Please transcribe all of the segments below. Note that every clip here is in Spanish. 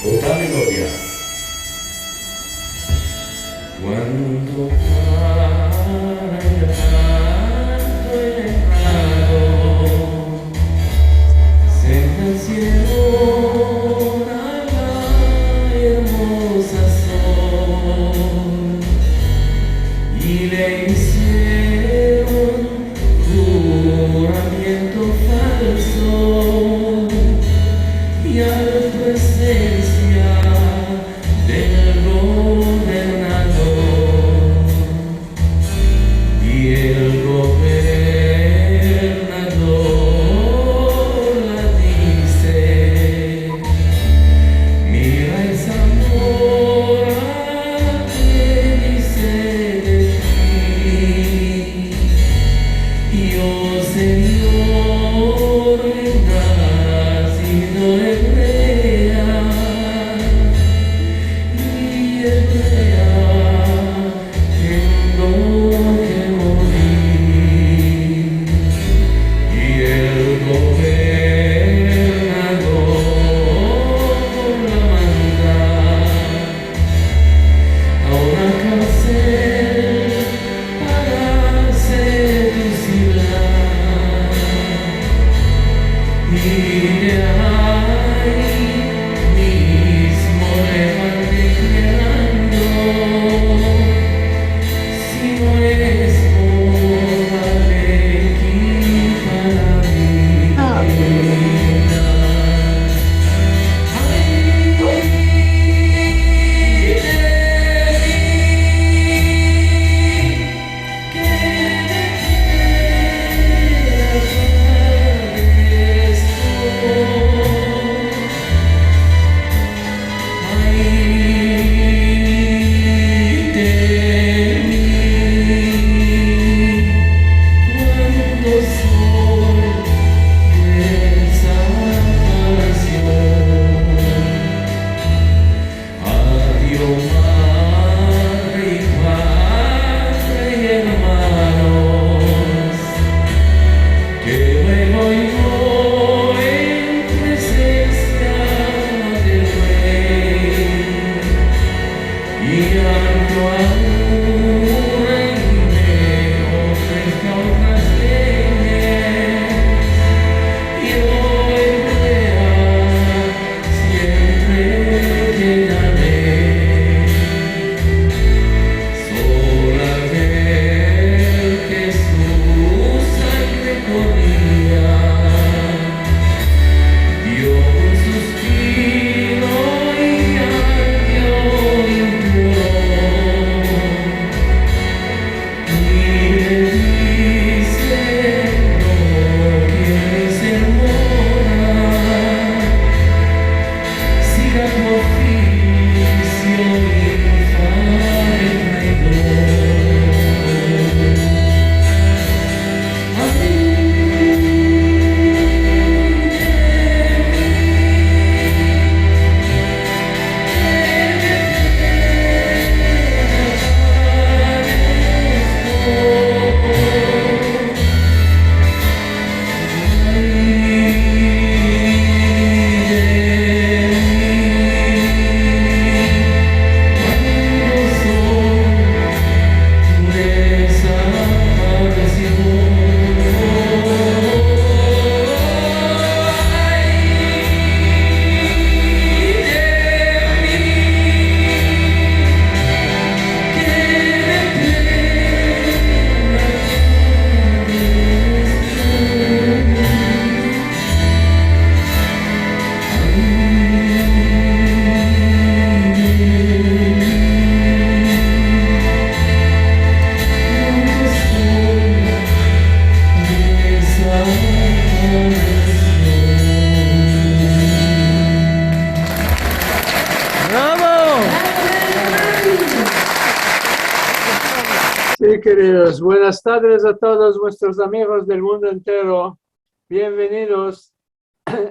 Otra melodia. Cuando para el llanto enredado, cerca el cielo a la hermosa sol, y le hicieron juramento falso, y a la presencia del gobernador, y el gobernador la dice: mira esa mora que dice de ti, y oh Señor, nacido hebrea, y hebrea tengo que morir, y el gobernador la manda a una cárcel para seducirla, y de ahí mismo le van declarando: si no es moda de quita la vida. Ay, de mí, que que luego yo en presencia del Rey, y ando ahora y me ofrezca otras leyes, yo hebrea siempre quedaré, sola ver que su sangre corría, dio un suspiro y alguien imploró, y le dice: no quieres ser mora, siga tu oficio infame traidor. Sí, queridos, buenas tardes a todos nuestros amigos del mundo entero. Bienvenidos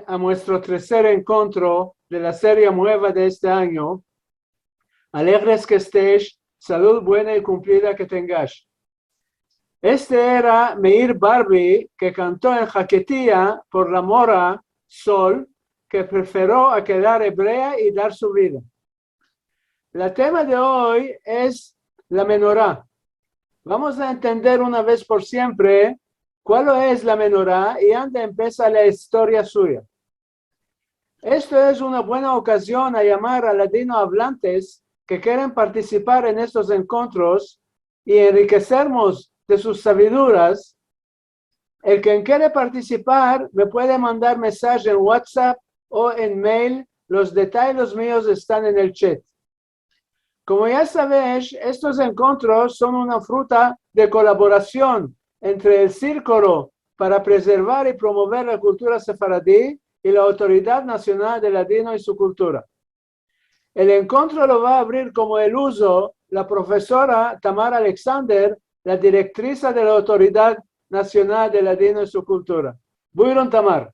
a nuestro tercer encuentro de la serie nueva de este año. Alegres que estés, salud buena y cumplida que tengas. Este era Meir Barbie, que cantó en Jaquetía por la mora Sol, que prefirió a quedar hebrea y dar su vida. El tema de hoy es la menorá. Vamos a entender una vez por siempre cuál es la menorá y dónde empieza la historia suya. Esto es una buena ocasión a llamar a ladino hablantes que quieren participar en estos encuentros y enriquecernos de sus sabidurías. El que quiere participar me puede mandar mensaje en WhatsApp o en mail. Los detalles míos están en el chat. Como ya sabéis, estos encuentros son una fruta de colaboración entre el Círculo para preservar y promover la cultura sefaradí y la Autoridad Nacional de Ladino y su cultura. El encuentro lo va a abrir como el uso la profesora Tamar Alexander, la directriz de la Autoridad Nacional de Ladino y su cultura. Buyron Tamar.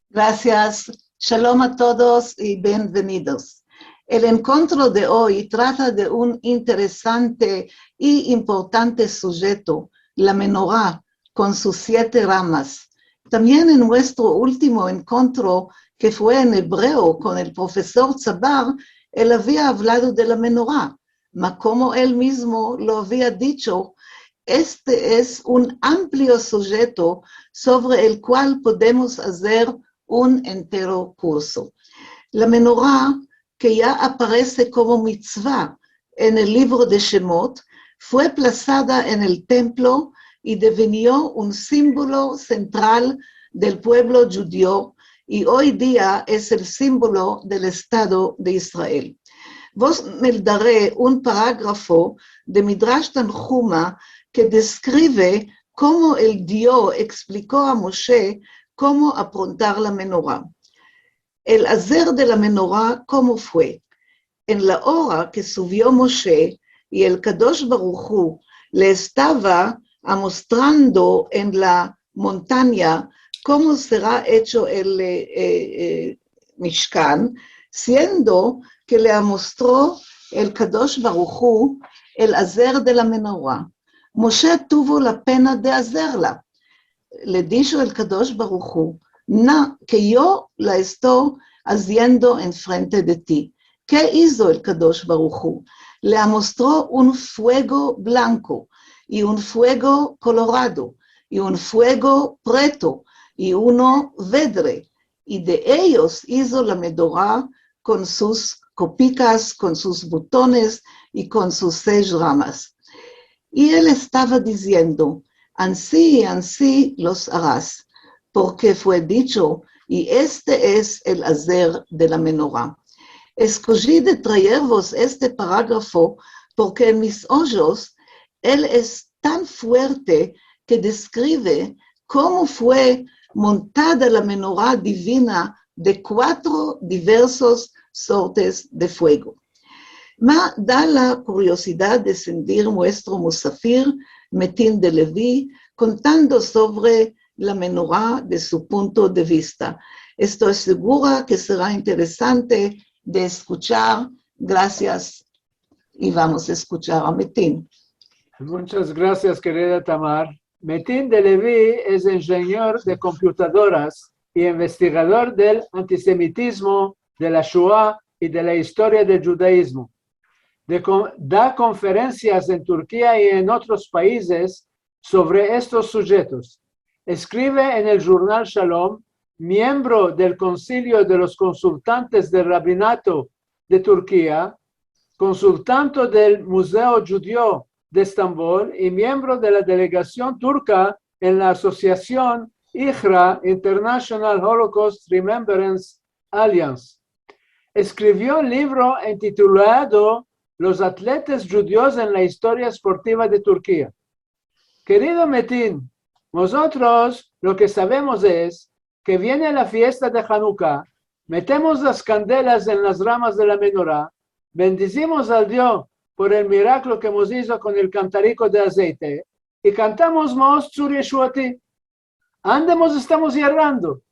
Gracias. Shalom a todos y bienvenidos. El encuentro de hoy trata de un interesante y importante sujeto, la menorá, con sus 7 ramas. También en nuestro último encuentro, que fue en hebreo con el profesor Tzabar, él había hablado de la menorá, mas como él mismo lo había dicho, este es un amplio sujeto sobre el cual podemos hacer un entero curso. La menorá, que ya aparece como mitzvah en el libro de Shemot, fue plazada en el templo y devenió un símbolo central del pueblo judío y hoy día es el símbolo del Estado de Israel. Vos me daré un parágrafo de Midrash Tanhuma que describe cómo el Dios explicó a Moshe cómo aprontar la menorá. El hacer de la menorá, ¿cómo fue? En la hora que subió Moshe y el Kadosh Baruj Hu le estaba mostrando en la montaña cómo será hecho el Mishkan, siendo que le mostró el Kadosh Baruj Hu el hacer de la menorá. Moshe tuvo la pena de hacerla. Le dijo el Kadosh Baruj Hu, no, que yo la estoy haciendo enfrente de ti. ¿Qué hizo el Kadosh Baruj Hu? Le mostró un fuego blanco y un fuego colorado y un fuego preto y uno verde. Y de ellos hizo la menorá con sus copicas, con sus botones y con sus 6 ramas. Y él estaba diciendo, así y así los harás, porque fue dicho, y este es el hacer de la menorá. Escogí de traervos este parágrafo porque en mis ojos él es tan fuerte que describe cómo fue montada la menorá divina de 4 diversos sortes de fuego. Ma da la curiosidad de sentir nuestro musafir, Metin de Levi, contando sobre la menorá de su punto de vista. Estoy segura que será interesante de escuchar. Gracias y vamos a escuchar a Metin. Muchas gracias, querida Tamar. Metin de Levi es ingeniero de computadoras y investigador del antisemitismo, de la Shoah y de la historia del judaísmo. Da conferencias en Turquía y en otros países sobre estos sujetos. Escribe en el Journal Shalom, miembro del Concilio de los Consultantes del Rabinato de Turquía, consultante del Museo Judío de Estambul y miembro de la delegación turca en la asociación IHRA, International Holocaust Remembrance Alliance. Escribió un libro intitulado Los atletas judíos en la historia esportiva de Turquía. Querido Metin, nosotros lo que sabemos es que viene la fiesta de Hanukkah, metemos las candelas en las ramas de la menorá, bendecimos al Dios por el milagro que hemos hecho con el cantarico de aceite y cantamos Maoz Tzur Yeshuati. Andemos, estamos errando.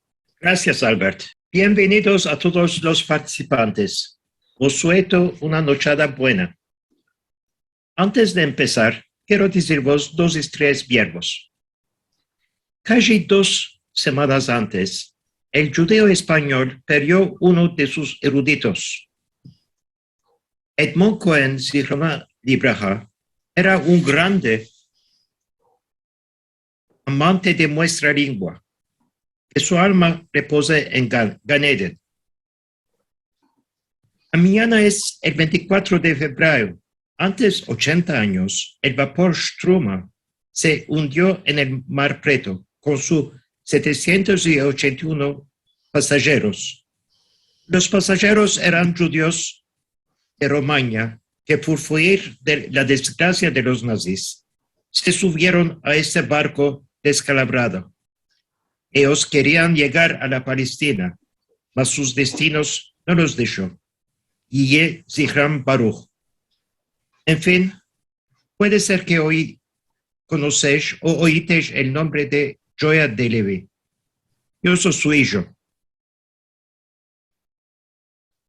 Gracias, Albert. Bienvenidos a todos los participantes. Os suelto una nochada buena. Antes de empezar, quiero deciros 2 o 3 verbos. Casi 2 semanas antes, el judeo español perdió uno de sus eruditos. Edmond Cohen Zichrono Livraha era un grande amante de nuestra lengua. Que su alma repose en Gan Eden. Mañana es el 24 de febrero. Antes 80 años, el vapor Struma se hundió en el Mar Preto con sus 781 pasajeros. Los pasajeros eran judíos de Romaña que por fuir de la desgracia de los nazis se subieron a este barco descalabrado. Ellos querían llegar a la Palestina, mas sus destinos no los dejó. Yehí Zichram Baruch. En fin, puede ser que hoy conocéis o oísteis el nombre de Joya de Levi. Yo soy su hijo.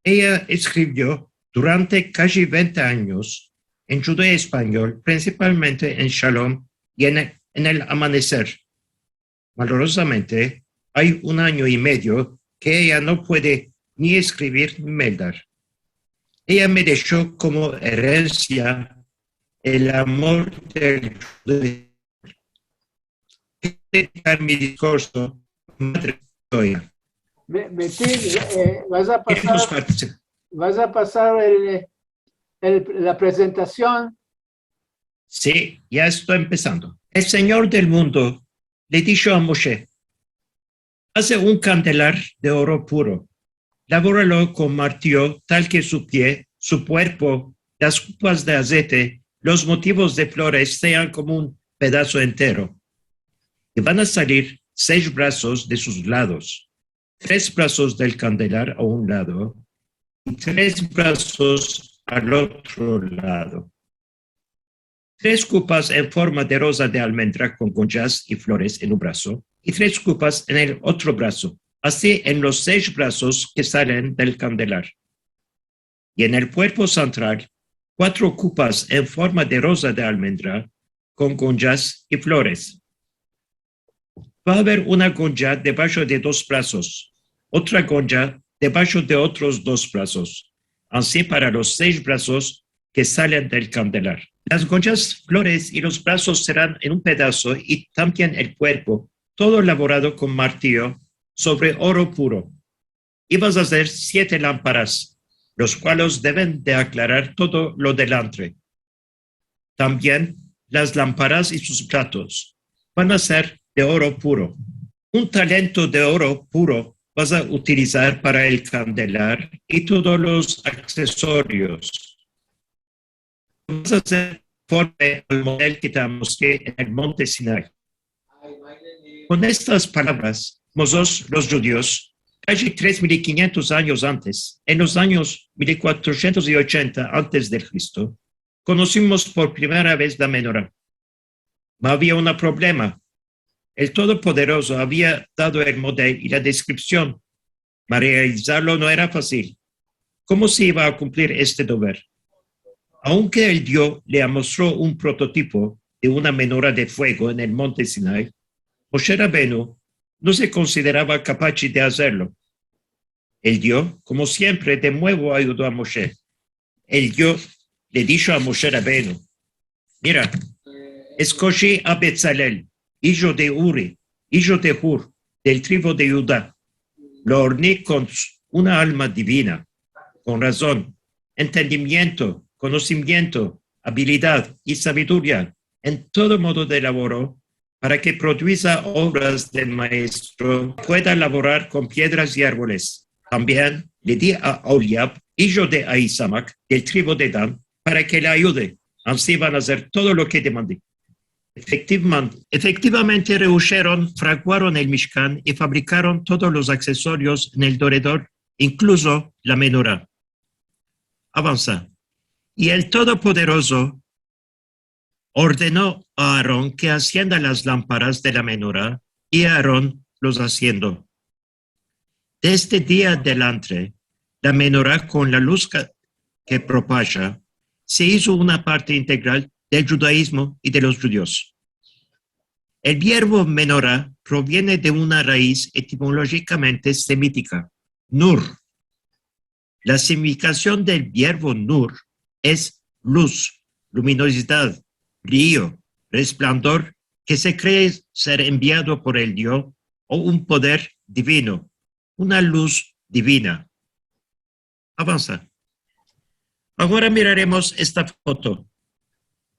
Ella escribió durante casi 20 años en judeo español, principalmente en Shalom y en el Amanecer. Valorosamente, hay 1 año y medio que ella no puede ni escribir ni meldar. Ella me dejó como herencia el amor del judeo. Dedicar mi discurso, Madre Joya. Betín, vas a pasar la presentación. Sí, ya estoy empezando. El Señor del mundo le dijo a Moshe: hace un candelar de oro puro, labóralo con martillo tal que su pie, su cuerpo, las copas de aceite, los motivos de flores sean como un pedazo entero. Y van a salir 6 brazos de sus lados, 3 brazos del candelar a un lado y 3 brazos al otro lado. 3 copas en forma de rosa de almendra con conchas y flores en un brazo y 3 copas en el otro brazo, así en los 6 brazos que salen del candelar. Y en el cuerpo central, 4 copas en forma de rosa de almendra con conchas y flores. Va a haber una concha debajo de 2 brazos, otra concha debajo de otros 2 brazos, así para los 6 brazos que salen del candelar. Las conchas, flores y los brazos serán en un pedazo y también el cuerpo, todo elaborado con martillo sobre oro puro. Y vas a hacer 7 lámparas, los cuales deben de aclarar todo lo delante. También las lámparas y sus platos van a ser de oro puro. Un talento de oro puro vas a utilizar para el candelar y todos los accesorios. Vas a hacer conforme al modelo que te mostré en el monte Sinai. Con estas palabras, nosotros los judíos, casi 3.500 años antes, en los años 1480 antes de Cristo, conocimos por primera vez la menorá. No había un problema. El Todopoderoso había dado el modelo y la descripción. Para realizarlo no era fácil. ¿Cómo se iba a cumplir este deber? Aunque el Dios le mostró un prototipo de una menorá de fuego en el monte Sinai, Moshe Rabbeinu no se consideraba capaz de hacerlo. El Dios, como siempre, de nuevo ayudó a Moshe. El Dios le dijo a Moshe Rabbeinu: mira, escogí a Betzalel, hijo de Uri, hijo de Hur, del tribu de Judá. Lo orné con una alma divina, con razón, entendimiento, conocimiento, habilidad y sabiduría en todo modo de labor, para que produzca obras de maestro, pueda laborar con piedras y árboles. También le di a Oliab, hijo de Ahisamach, del tribu de Dan, para que le ayude. Así van a hacer todo lo que demandé. Efectivamente rehuyeron, fraguaron el Mishkan y fabricaron todos los accesorios en el alrededor, incluso la menorá. Avanza. Y el Todopoderoso ordenó a Aarón que encienda las lámparas de la menorá, y Aarón los haciendo. De este día adelante, la menorá con la luz que propaga se hizo una parte integral del judaísmo y de los judíos. El verbo menorá proviene de una raíz etimológicamente semítica, nur. La significación del verbo nur es luz, luminosidad, brillo, resplandor, que se cree ser enviado por el Dios o un poder divino, una luz divina. Avanza. Ahora miraremos esta foto.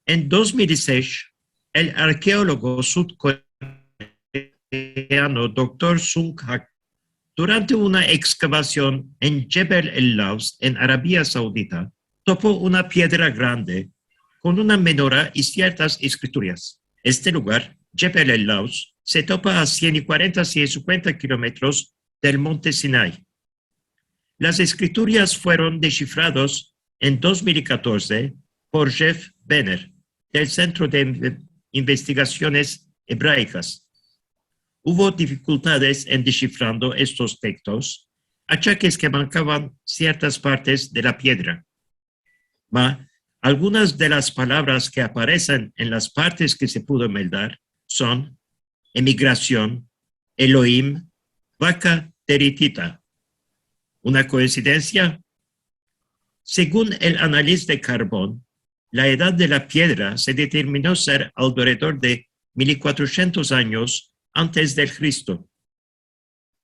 En 2006, el arqueólogo sudcoreano Dr. Sung Hak, durante una excavación en Jebel el-Laus, en Arabia Saudita, topó una piedra grande con una menorá y ciertas escrituras. Este lugar, Jebel el-Laus, se topa a 140-150 kilómetros del monte Sinai. Las escrituras fueron descifradas en 2014 por Jeff Benner, del Centro de Investigaciones Hebraicas. Hubo dificultades en descifrando estos textos, achaques que mancaban ciertas partes de la piedra. Algunas de las palabras que aparecen en las partes que se pudo meldar son emigración, Elohim, vaca teritita. ¿Una coincidencia? Según el análisis de carbón, la edad de la piedra se determinó ser alrededor de 1400 años antes del Cristo.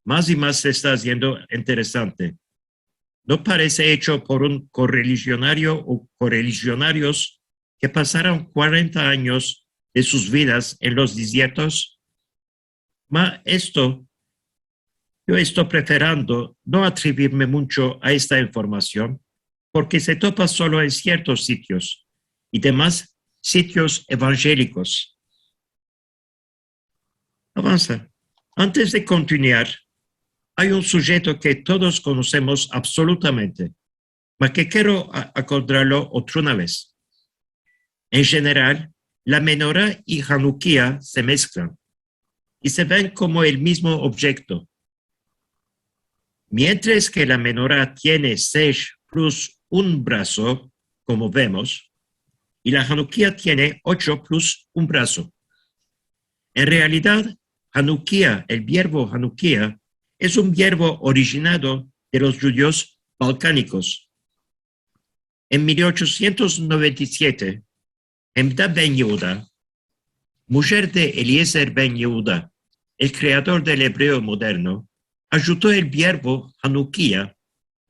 Más y más se está haciendo interesante. ¿No parece hecho por un correligionario o correligionarios que pasaron 40 años de sus vidas en los desiertos? Yo estoy prefiriendo no atribuirme mucho a esta información porque se topa solo en ciertos sitios y demás sitios evangélicos. Avanza. Antes de continuar, hay un sujeto que todos conocemos absolutamente, pero que quiero acordarlo otra vez. En general, la menorá y Hanukkah se mezclan y se ven como el mismo objeto. Mientras que la menorá tiene 6 plus un brazo, como vemos, y la Hanukkah tiene 8 plus un brazo. En realidad, Hanukkah, el verbo Hanukkah, es un verbo originado de los judíos balcánicos. En 1897, Hemda ben Yehuda, mujer de Eliezer ben Yehuda, el creador del hebreo moderno, ayudó el verbo Hanukkah,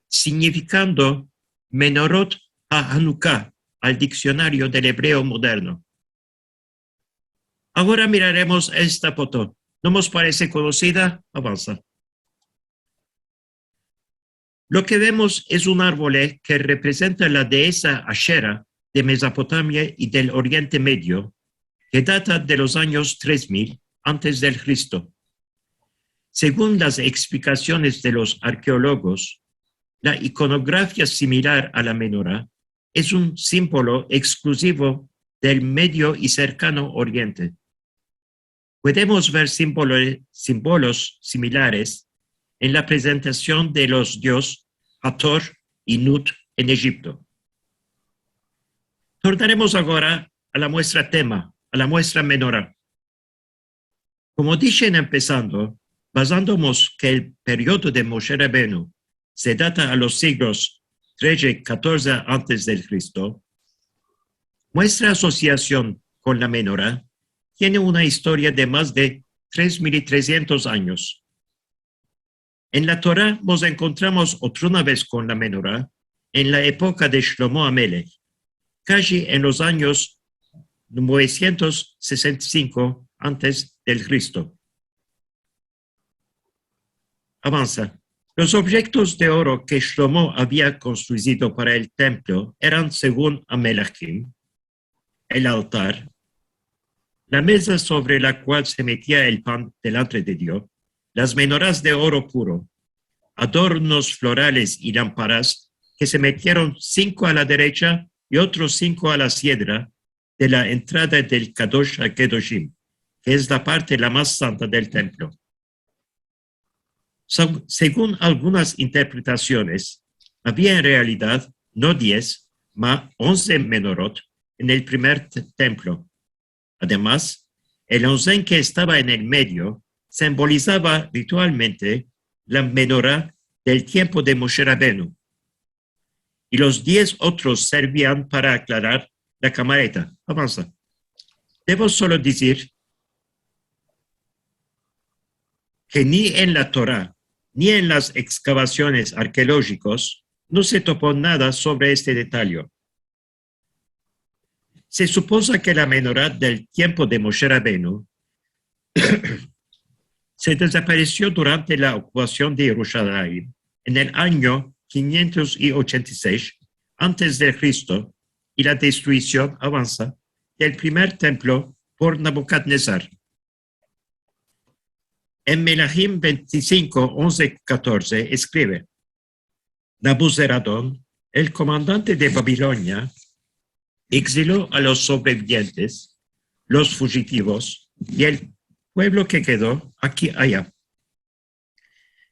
significando menorot a Hanukkah, al diccionario del hebreo moderno. Ahora miraremos esta foto. ¿No nos parece conocida? Avanza. Lo que vemos es un árbol que representa la dehesa Ashera de Mesopotamia y del Oriente Medio, que data de los años 3000 antes del Cristo. Según las explicaciones de los arqueólogos, la iconografía similar a la menorá es un símbolo exclusivo del Medio y Cercano Oriente. Podemos ver símbolos similares en la presentación de los dioses Hathor y Nut en Egipto. Tornaremos ahora a la muestra tema, a la muestra menorá. Como dije empezando, basándonos que el periodo de Moshe Rabbeinu se data a los siglos 13-14 antes del Cristo, nuestra asociación con la menorá tiene una historia de más de 3.300 años. En la Torá nos encontramos otra vez con la menorá en la época de Shlomo Amelech, casi en los años 965 antes del Cristo. Avanza. Los objetos de oro que Shlomo había construido para el templo eran, según Amelachim, el altar, la mesa sobre la cual se metía el pan delante de Dios, las menorás de oro puro, adornos florales y lámparas que se metieron 5 a la derecha y otros 5 a la izquierda de la entrada del Kadosh HaKadoshim, que es la parte la más santa del templo. Según algunas interpretaciones, había en realidad no 10, mas 11 menorot en el primer templo. Además, El onzén que estaba en el medio simbolizaba ritualmente la menorá del tiempo de Moshe Rabenu. Y los 10 otros servían para aclarar la camareta. Avanza. Debo solo decir que ni en la Torá ni en las excavaciones arqueológicas no se topó nada sobre este detalle. Se supone que la menorá del tiempo de Moshe Rabenu se desapareció durante la ocupación de Jerusalén en el año 586 antes de Cristo y la destrucción avanza del primer templo por Nabucodonosor. En Melahim 25, 11, 14 escribe: Nabuzaradón, el comandante de Babilonia, exiló a los sobrevivientes, los fugitivos y el pueblo que quedó aquí allá.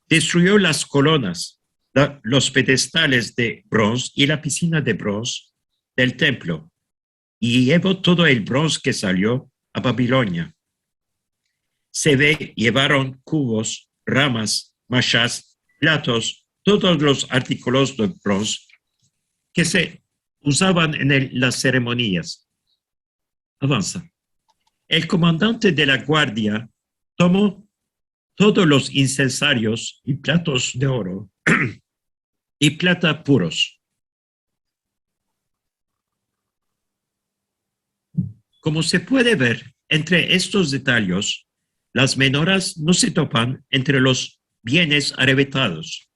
Destruyó las columnas, los pedestales de bronce y la piscina de bronce del templo y llevó todo el bronce que salió a Babilonia. Llevaron cubos, ramas, machas, platos, todos los artículos de bronce que se usaban en las ceremonias. Avanza. El comandante de la guardia tomó todos los incensarios y platos de oro y plata puros. Como se puede ver, entre estos detalles, las menorás no se topan entre los bienes arrebatados.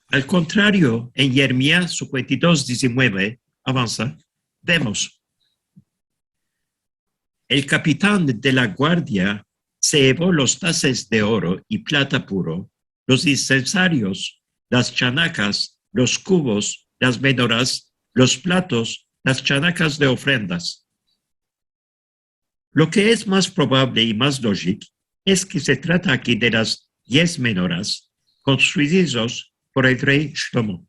Al contrario, en Jeremías 52, 19, avanza, vemos: el capitán de la guardia se llevó los taces de oro y plata puro, los incensarios, las chanacas, los cubos, las menorás, los platos, las chanacas de ofrendas. Lo que es más probable y más lógico es que se trata aquí de las 10 menorás construidas por el rey Shlomo.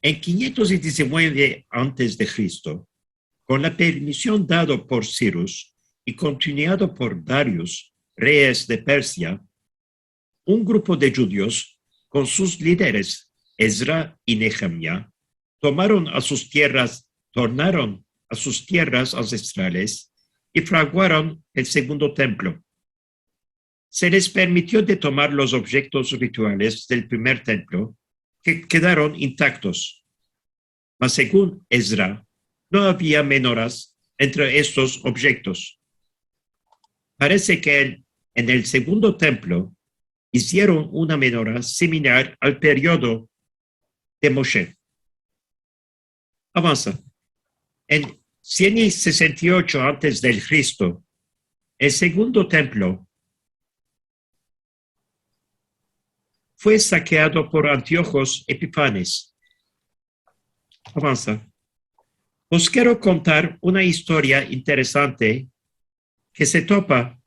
En 519 a.C., con la permisión dada por Cyrus y continuado por Darius, reyes de Persia, un grupo de judíos con sus líderes Ezra y Nehemías tornaron a sus tierras ancestrales y fraguaron el segundo templo. Se les permitió de tomar los objetos rituales del primer templo, que quedaron intactos. Mas según Ezra, no había menorás entre estos objetos. Parece que en el segundo templo hicieron una menorá similar al periodo de Moshe. Avanza. En 168 antes del Cristo, el segundo templo fue saqueado por Antíoco Epifanes. Avanza. Os quiero contar una historia interesante que se topa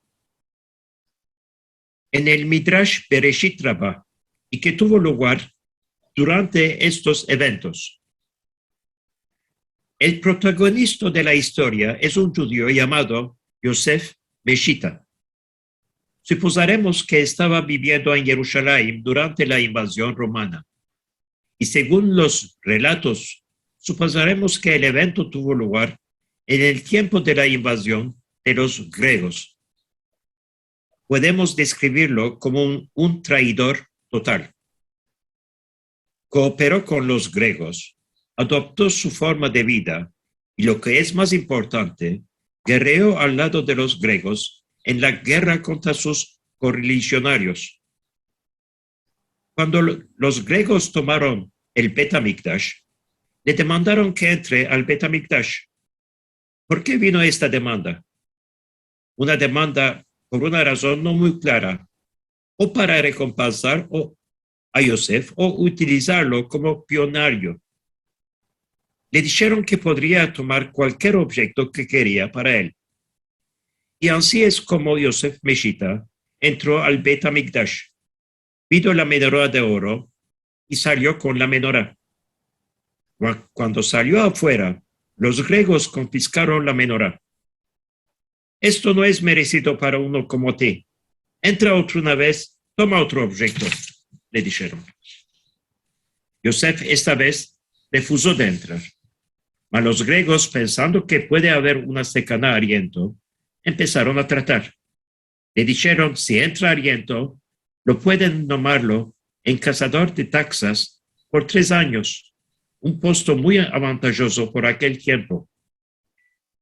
en el Midrash Bereshit Rabbah y que tuvo lugar durante estos eventos. El protagonista de la historia es un judío llamado Yosef Meshita. Suposaremos que estaba viviendo en Jerusalén durante la invasión romana. Y según los relatos, suposaremos que el evento tuvo lugar en el tiempo de la invasión de los griegos. Podemos describirlo como un traidor total. Cooperó con los griegos, adoptó su forma de vida y, lo que es más importante, guerreó al lado de los griegos en la guerra contra sus correligionarios. Cuando los griegos tomaron el Bet HaMikdash, le demandaron que entre al Bet HaMikdash. ¿Por qué vino esta demanda? Una demanda por una razón no muy clara, o para recompensar a Yosef o utilizarlo como pionario. Le dijeron que podría tomar cualquier objeto que quería para él. Y así es como Yosef Meshita entró al Bet HaMikdash, pidió la menorá de oro y salió con la menorá. Cuando salió afuera, los griegos confiscaron la menorá. esto no es merecido para uno como ti. Entra otra una vez, toma otro objeto, le dijeron. Yosef esta vez refusó de entrar. Mas los griegos, pensando que puede haber una secana a Ariento, empezaron a tratar. Le dijeron, si entra Ariento, lo pueden nomarlo en cazador de taxas por 3 años, un puesto muy avantajoso por aquel tiempo.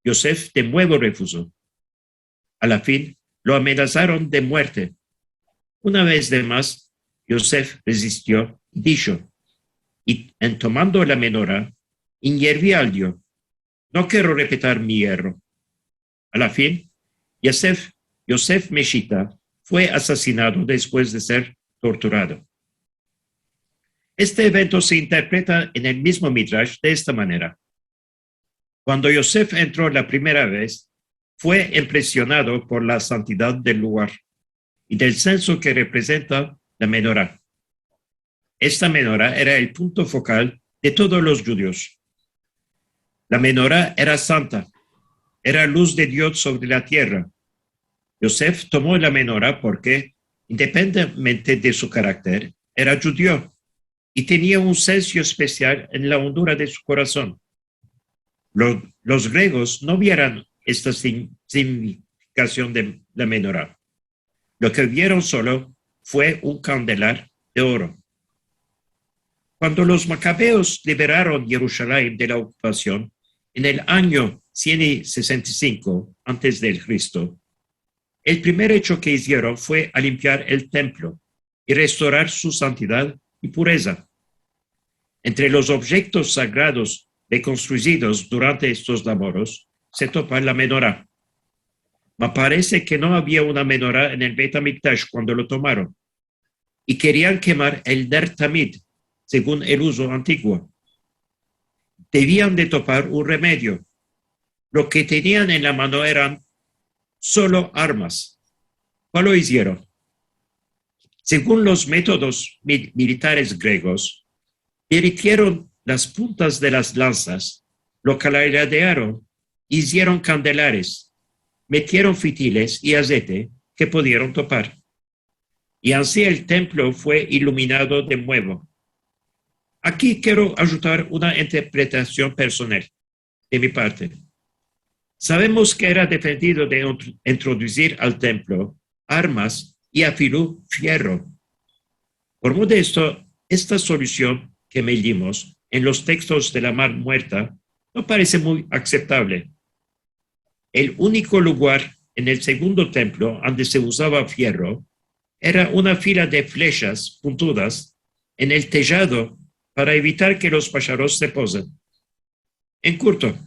Yosef de nuevo refusó. A la fin, lo amenazaron de muerte. Una vez de más, Yosef resistió y dijo, y en tomando la menorá, inhierví al Dios. No quiero repetir mi hierro. A la fin, Yosef Meshita fue asesinado después de ser torturado. Este evento se interpreta en el mismo Midrash de esta manera. Cuando Yosef entró la primera vez, fue impresionado por la santidad del lugar y del censo que representa la menorá. Esta menorá era el punto focal de todos los judíos. La menorá era santa, era luz de Dios sobre la tierra. Yosef tomó la menorá porque, independientemente de su carácter, era judío y tenía un sello especial en la hondura de su corazón. Los griegos no vieron esta significación de la menorá. Lo que vieron solo fue un candelar de oro. Cuando los macabeos liberaron Jerusalén de la ocupación, en el año 165 a.C., el primer hecho que hicieron fue a limpiar el templo y restaurar su santidad y pureza. Entre los objetos sagrados reconstruidos durante estos labores se topa la menorá. Me parece que no había una menorá en el Beit HaMikdash cuando lo tomaron y querían quemar el Ner Tamid, según el uso antiguo. Debían de topar un remedio. Lo que tenían en la mano eran solo armas. ¿Cuál lo hicieron? Según los métodos militares griegos, derritieron las puntas de las lanzas, lo caladearon, hicieron candelares, metieron fitiles y aceite que pudieron topar. Y así el templo fue iluminado de nuevo. Aquí quiero ayudar una interpretación personal de mi parte. Sabemos que era defendido de introducir al templo armas y afiló fierro. Por modesto, esta solución que medimos en los textos de la Mar Muerta no parece muy aceptable. El único lugar en el segundo templo donde se usaba fierro era una fila de flechas puntudas en el tellado para evitar que los pájaros se posen. En corto,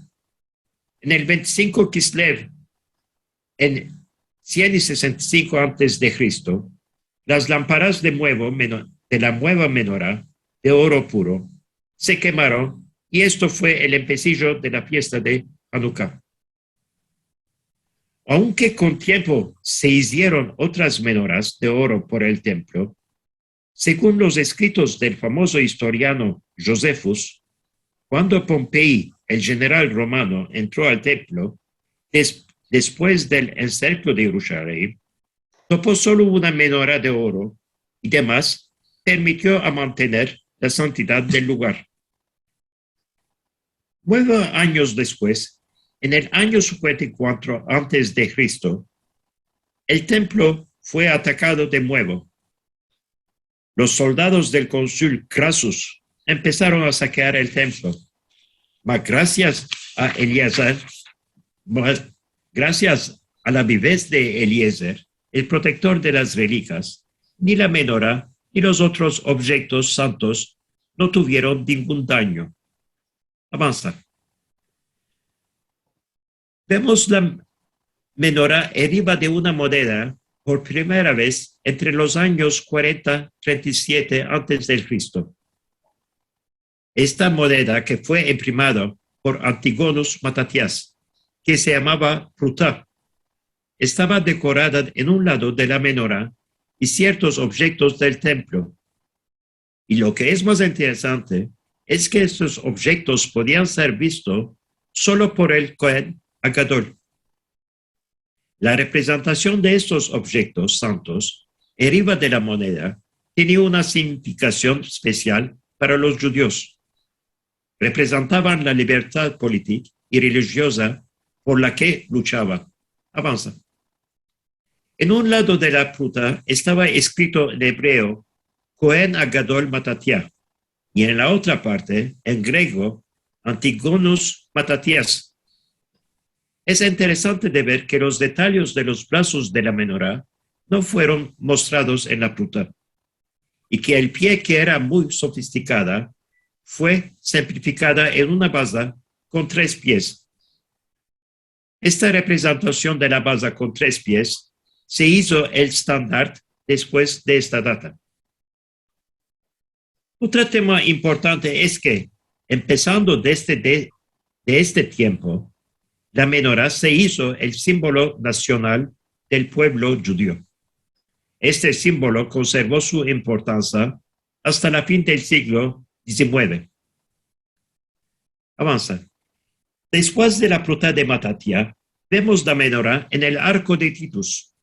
en el 25 Kislev, en 165 a.C., las lámparas de la nueva menorá de oro puro se quemaron y esto fue el empecillo de la fiesta de Hanukkah. Aunque con tiempo se hicieron otras menorás de oro por el templo, según los escritos del famoso historiano Josephus, cuando Pompey, el general romano, entró al templo, después del encerclo de Jerusalén, topó solo una menorá de oro y demás permitió a mantener la santidad del lugar. 9 años después, en el año 54 a.C., el templo fue atacado de nuevo. Los soldados del cónsul Crassus empezaron a saquear el templo. Mas gracias a la vivez de Eliezer, el protector de las reliquias, ni la menorá ni los otros objetos santos no tuvieron ningún daño. Avanza. Vemos la menorá arriba de una moneda por primera vez entre los años 40 y 37 a.C. Esta moneda, que fue imprimida por Antigonus Matatias, que se llamaba Pruta, estaba decorada en un lado de la menorá y ciertos objetos del templo. Y lo que es más interesante es que estos objetos podían ser vistos solo por el Cohen Agadol. La representación de estos objetos santos arriba de la moneda tenía una significación especial para los judíos. Representaban la libertad política y religiosa por la que luchaban. Avanza. En un lado de la fruta estaba escrito en hebreo Cohen Agadol Matatiah, y en la otra parte, en griego, Antigonus Matatias. Es interesante de ver que los detalles de los brazos de la menorá no fueron mostrados en la fruta, y que el pie, que era muy sofisticada, fue simplificada en una base con 3 pies. Esta representación de la base con 3 pies se hizo el estándar después de esta data. Otro tema importante es que, empezando desde este tiempo, la menorá se hizo el símbolo nacional del pueblo judío. Este símbolo conservó su importancia hasta la fin del siglo XIX. Avanza. Después de la fruta de Matatiah, vemos la menorá en el arco de Titus,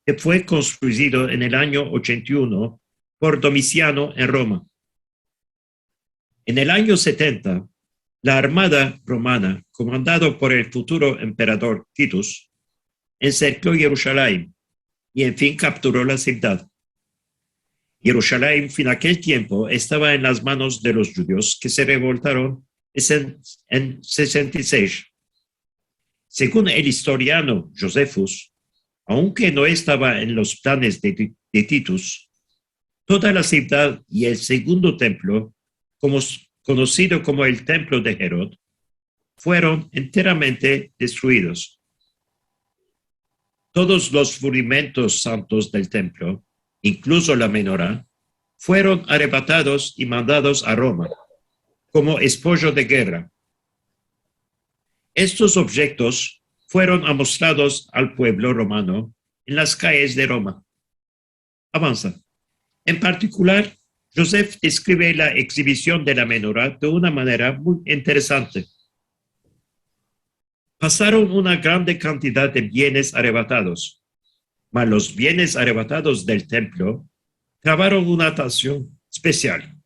que fue construido en el año 81 por Domiciano en Roma. En el año 70, la armada romana, comandada por el futuro emperador Titus, encercló Jerusalén y en fin capturó la ciudad. Jerusalén en aquel tiempo estaba en las manos de los judíos que se revoltaron en 66. Según el historiano Josephus, aunque no estaba en los planes de Titus, toda la ciudad y el segundo templo, conocido como el templo de Herod, fueron enteramente destruidos. Todos los rudimentos santos del templo, incluso la menorá, fueron arrebatados y mandados a Roma como esposo de guerra. Estos objetos fueron mostrados al pueblo romano en las calles de Roma. Avanza. En particular, Joseph describe la exhibición de la menorá de una manera muy interesante. Pasaron una grande cantidad de bienes arrebatados, mas los bienes arrebatados del templo trabaron una atención especial.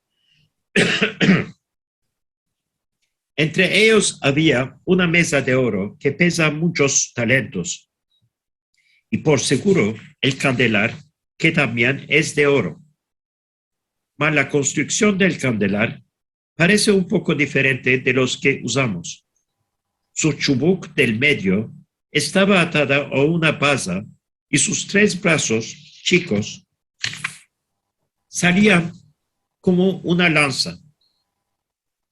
Entre ellos había una mesa de oro que pesa muchos talentos, y por seguro el candelar, que también es de oro. Mas la construcción del candelar parece un poco diferente de los que usamos. Su chubuk del medio estaba atada a una base y sus 3 brazos chicos salían como una lanza.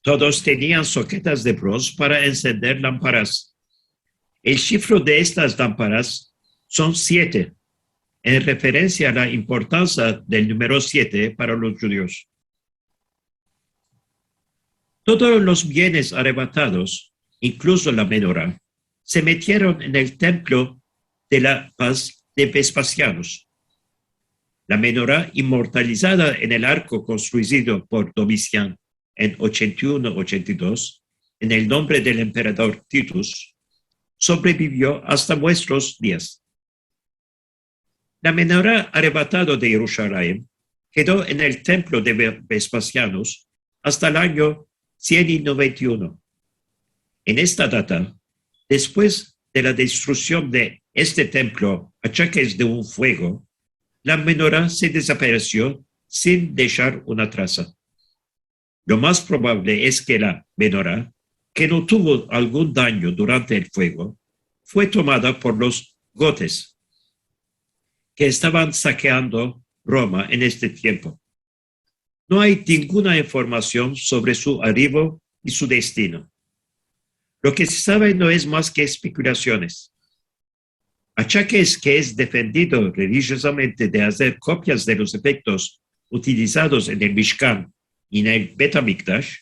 Todos tenían soquetas de bronce para encender lámparas. El cifro de estas lámparas son 7, en referencia a la importancia del número 7 para los judíos. Todos los bienes arrebatados, incluso la menorá, se metieron en el templo de la paz de Vespasianos. La menorá, inmortalizada en el arco construido por Domiciano en 81-82, en el nombre del emperador Titus, sobrevivió hasta nuestros días. La menorá arrebatada de Jerusalén quedó en el templo de Vespasianos hasta el año 191. En esta data, después de la destrucción de este templo a choques de un fuego, la menorá se desapareció sin dejar una traza. Lo más probable es que la menorá, que no tuvo algún daño durante el fuego, fue tomada por los gotes, que estaban saqueando Roma en este tiempo. No hay ninguna información sobre su arribo y su destino. Lo que se sabe no es más que especulaciones. Achaques que es defendido religiosamente de hacer copias de los efectos utilizados en el Mishkan y en el Bet HaMikdash,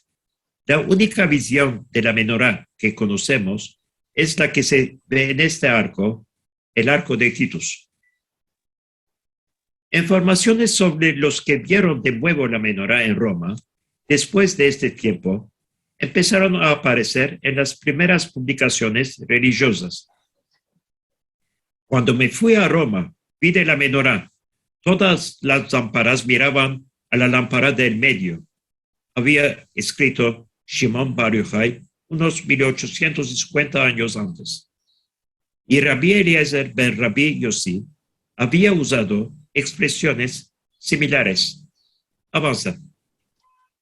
la única visión de la menorá que conocemos es la que se ve en este arco, el arco de Titus. Informaciones sobre los que vieron de nuevo la menorá en Roma después de este tiempo empezaron a aparecer en las primeras publicaciones religiosas. Cuando me fui a Roma, vi de la menorá. Todas las lámparas miraban a la lámpara del medio. Había escrito Shimon Bar Yochai unos 1850 años antes. Y Rabbi Eliezer ben Rabbi Yossi había usado expresiones similares. Avanza.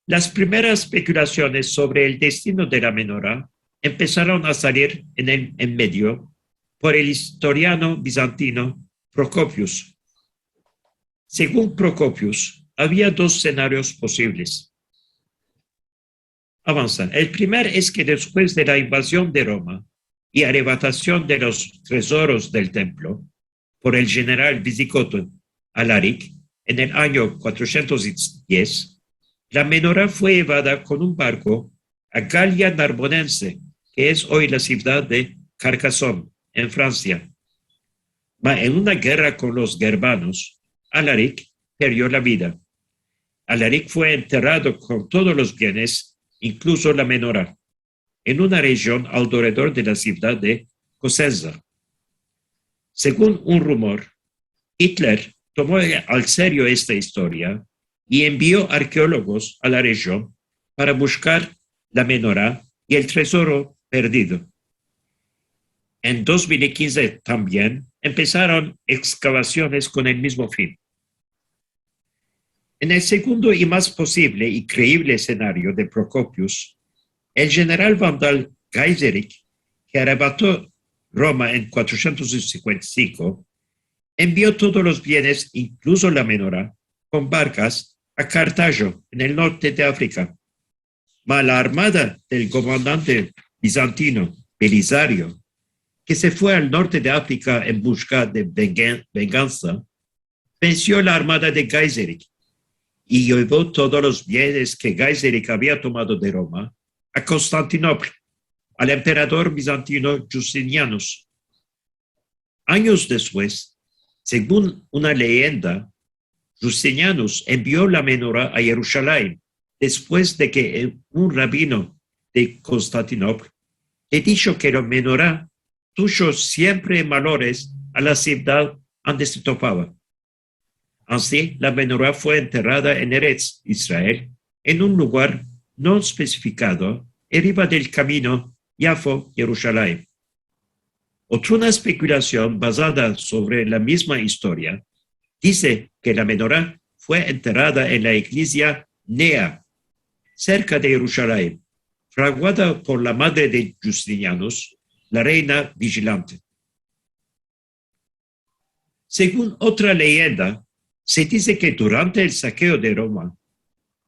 Las primeras especulaciones sobre el destino de la menorá empezaron a salir en medio por el historiano bizantino Procopius. Según Procopius, había dos escenarios posibles. Avanza. El primer es que después de la invasión de Roma y arrebatación de los tesoros del templo por el general visigodo Alaric en el año 410, la menorá fue llevada con un barco a Galia Narbonense, que es hoy la ciudad de Carcassonne, en Francia. Mas en una guerra con los germanos, Alaric perdió la vida. Alaric fue enterrado con todos los bienes, incluso la menorá, en una región alrededor de la ciudad de Cosenza. Según un rumor, Hitler tomó al serio esta historia y envió arqueólogos a la región para buscar la menorá y el tesoro perdido. En 2015 también empezaron excavaciones con el mismo fin. En el segundo y más posible y creíble escenario de Procopius, el general vandal Gaiseric, que arrebató Roma en 455, envió todos los bienes, incluso la menorá, con barcas a Cartago, en el norte de África. Mas la armada del comandante bizantino Belisario, que se fue al norte de África en busca de venganza, venció la armada de Gaiseric y llevó todos los bienes que Gaiseric había tomado de Roma a Constantinopla, al emperador bizantino Justinianus. Años después, según una leyenda, Justinianus envió la menorá a Jerusalén después de que un rabino de Constantinopla le dijo que la menorá tuvo siempre valores a la ciudad donde se topaba. Así, la menorá fue enterrada en Eretz Israel, en un lugar no especificado, arriba del camino Jafo-Jerusalén. Otra especulación basada sobre la misma historia dice que la menorá fue enterrada en la iglesia Nea, cerca de Jerusalén, fraguada por la madre de Justinianus, la reina vigilante. Según otra leyenda, se dice que durante el saqueo de Roma,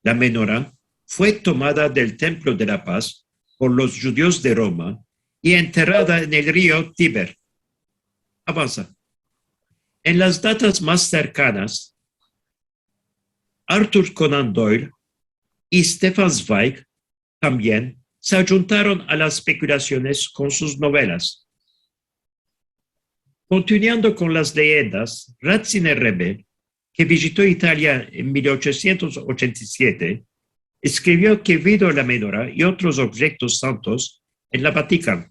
la menorá fue tomada del Templo de la Paz por los judíos de Roma y enterrada en el río Tíber. Avanza. En las datas más cercanas, Arthur Conan Doyle y Stefan Zweig también se ayuntaron a las especulaciones con sus novelas. Continuando con las leyendas, Ratzinger Rebbe, que visitó Italia en 1887, escribió que vio la menorá y otros objetos santos en la Vaticano.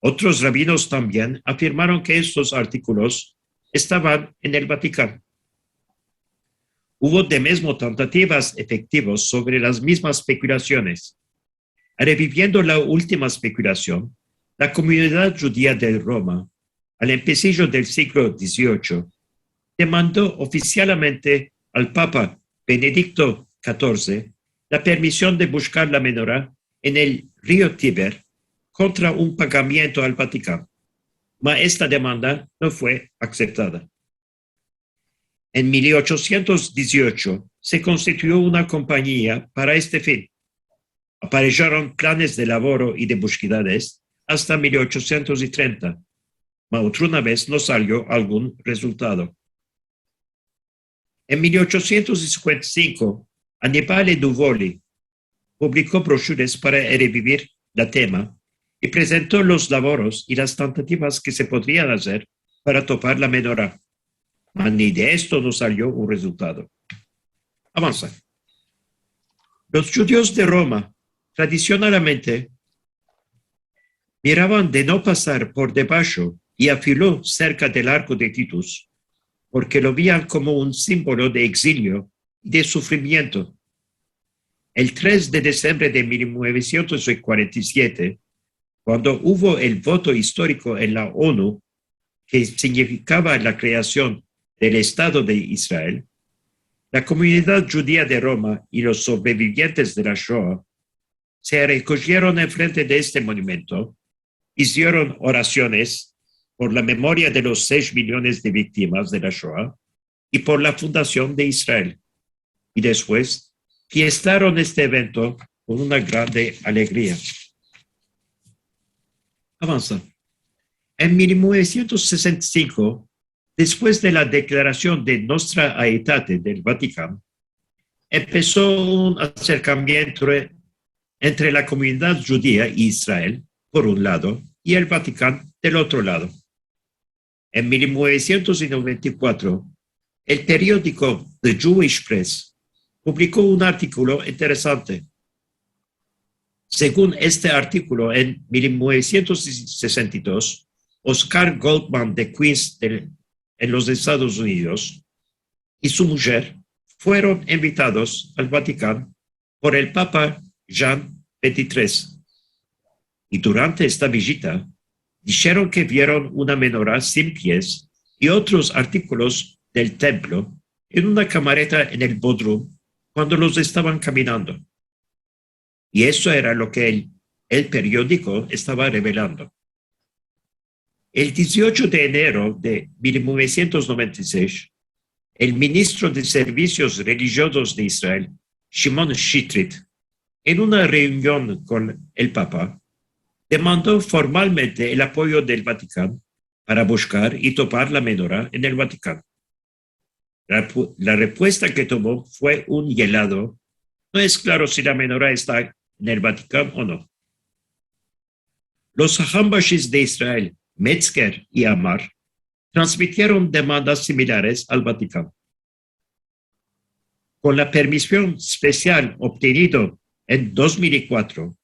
Otros rabinos también afirmaron que estos artículos estaban en el Vaticano. Hubo de mismo tentativas efectivas sobre las mismas especulaciones. Reviviendo la última especulación, la comunidad judía de Roma, al empezar del siglo XVIII, demandó oficialmente al Papa Benedicto XIV la permisión de buscar la menorá en el río Tíber contra un pagamiento al Vaticano, mas esta demanda no fue aceptada. En 1818 se constituyó una compañía para este fin. Aparecieron planes de laboro y de búsquedas hasta 1830, mas otra vez no salió algún resultado. En 1855, Annibale Duvoli publicó brochures para revivir el tema y presentó los laboros y las tentativas que se podrían hacer para topar la menorá. Mas ni de esto no salió un resultado. Avanza. Los judíos de Roma tradicionalmente miraban de no pasar por debajo y afiló cerca del arco de Titus, porque lo veían como un símbolo de exilio y de sufrimiento. El 3 de diciembre de 1947, cuando hubo el voto histórico en la ONU, que significaba la creación del Estado de Israel, la comunidad judía de Roma y los sobrevivientes de la Shoah se recogieron enfrente de este monumento, hicieron oraciones por la memoria de los 6 millones de víctimas de la Shoah y por la fundación de Israel. Y después fiestaron este evento con una grande alegría. Avanza. En 1965, después de la declaración de Nostra Aetate del Vaticano, empezó un acercamiento entre la comunidad judía y Israel, por un lado, y el Vaticano, del otro lado. En 1994, el periódico The Jewish Press publicó un artículo interesante. Según este artículo, en 1962, Oscar Goldman de Queens, en los Estados Unidos, y su mujer fueron invitados al Vaticano por el Papa Jean XXIII. Y durante esta visita, dijeron que vieron una menorá sin pies y otros artículos del templo en una camareta en el bodrum cuando los estaban caminando. Y eso era lo que el periódico estaba revelando. El 18 de enero de 1996, el ministro de Servicios Religiosos de Israel, Shimon Shitrit, en una reunión con el Papa, demandó formalmente el apoyo del Vaticano para buscar y topar la menorá en el Vaticano. La respuesta que tomó fue un helado. No es claro si la menorá está en el Vaticano o no. Los Hambashis de Israel, Metzger y Amar, transmitieron demandas similares al Vaticano. Con la permisión especial obtenida en 2004,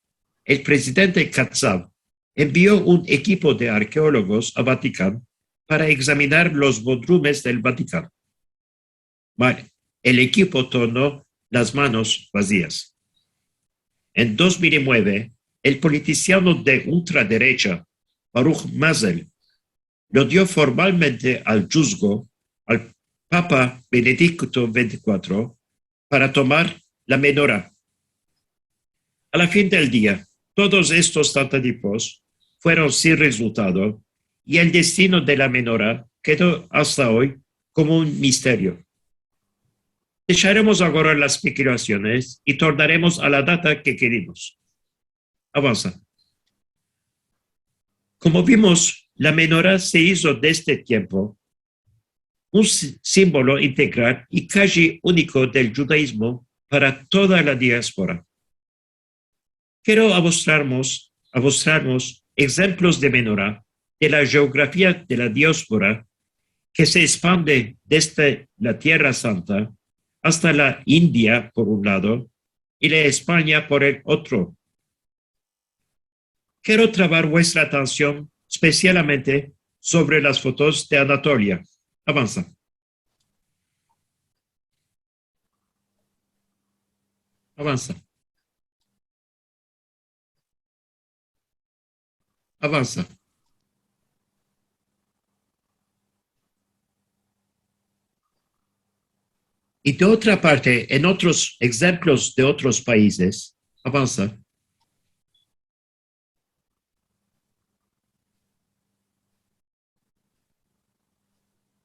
el presidente Katsav envió un equipo de arqueólogos al Vaticano para examinar los bodrumes del Vaticano. Vale, el equipo tornó las manos vacías. En 2009, el politiciano de ultraderecha, Baruch Mazel, lo dio formalmente al juzgo al Papa Benedicto XXIV para tomar la menorá. A la fin del día, todos estos tratadipos fueron sin resultado y el destino de la menorá quedó hasta hoy como un misterio. Dejaremos ahora las especulaciones y tornaremos a la data que queremos. Avanza. Como vimos, la menorá se hizo desde tiempo un símbolo integral y casi único del judaísmo para toda la diáspora. Quiero mostrarnos ejemplos de menorá de la geografía de la diáspora que se expande desde la Tierra Santa hasta la India por un lado y la España por el otro. Quiero trabar vuestra atención especialmente sobre las fotos de Anatolia. Avanza. Avanza. Avanza. Y de otra parte, en otros ejemplos de otros países, avanza.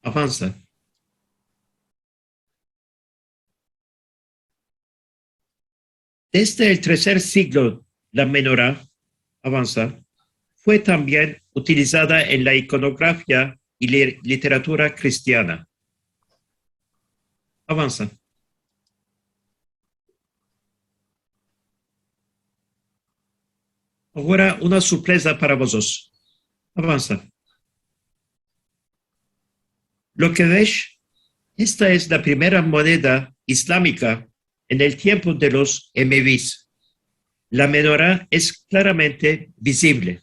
Avanza. Desde el tercer siglo, la menorá, avanza, fue también utilizada en la iconografía y literatura cristiana. Avanza. Ahora una sorpresa para vosotros. Avanza. Lo que ves, esta es la primera moneda islámica en el tiempo de los emevíes. La menorá es claramente visible.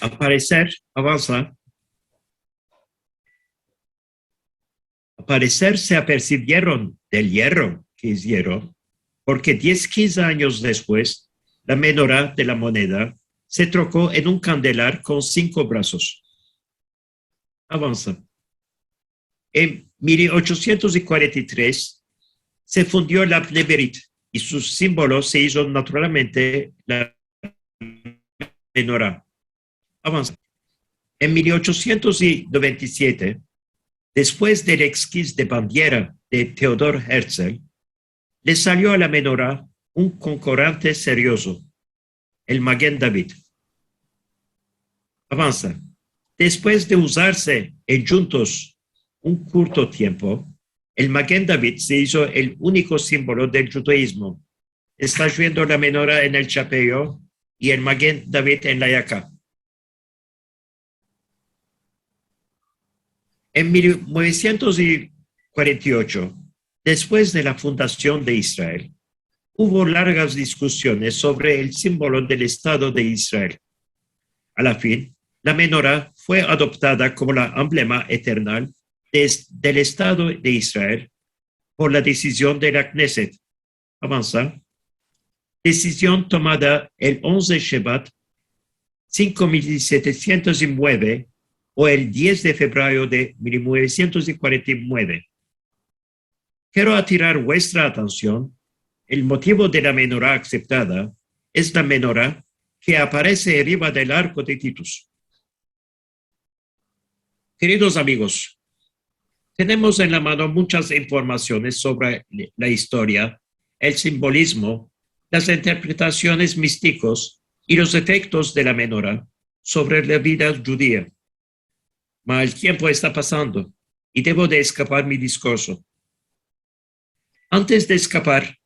Al parecer, avanza. Al parecer se apercibieron del hierro que hicieron, porque 10-15 años después, la menorá de la moneda se trocó en un candelar con 5 brazos. Avanza. En 1843 se fundió la Pneberit y su símbolo se hizo naturalmente la menorá. Avanza. En 1897, después del esquiz de bandiera de Theodor Herzl, le salió a la menorá un concurrente serioso, el Maguen David. Avanza. Después de usarse en juntos un corto tiempo, el Maguen David se hizo el único símbolo del judaísmo. Estás viendo la menorá en el chapeo y el Maguen David en la yacá. En 1948, después de la fundación de Israel, hubo largas discusiones sobre el símbolo del Estado de Israel. A la fin, la menorá fue adoptada como la emblema eterno del Estado de Israel por la decisión de la Knesset. Avanza. Decisión tomada el 11 Shevat 5709 o el 10 de febrero de 1949. Quiero atirar vuestra atención. El motivo de la menorá aceptada es la menorá que aparece arriba del arco de Titus. Queridos amigos, tenemos en la mano muchas informaciones sobre la historia, el simbolismo, las interpretaciones místicos y los efectos de la menorá sobre la vida judía. Mas el tiempo está pasando y debo de escapar mi discurso. Antes de escapar,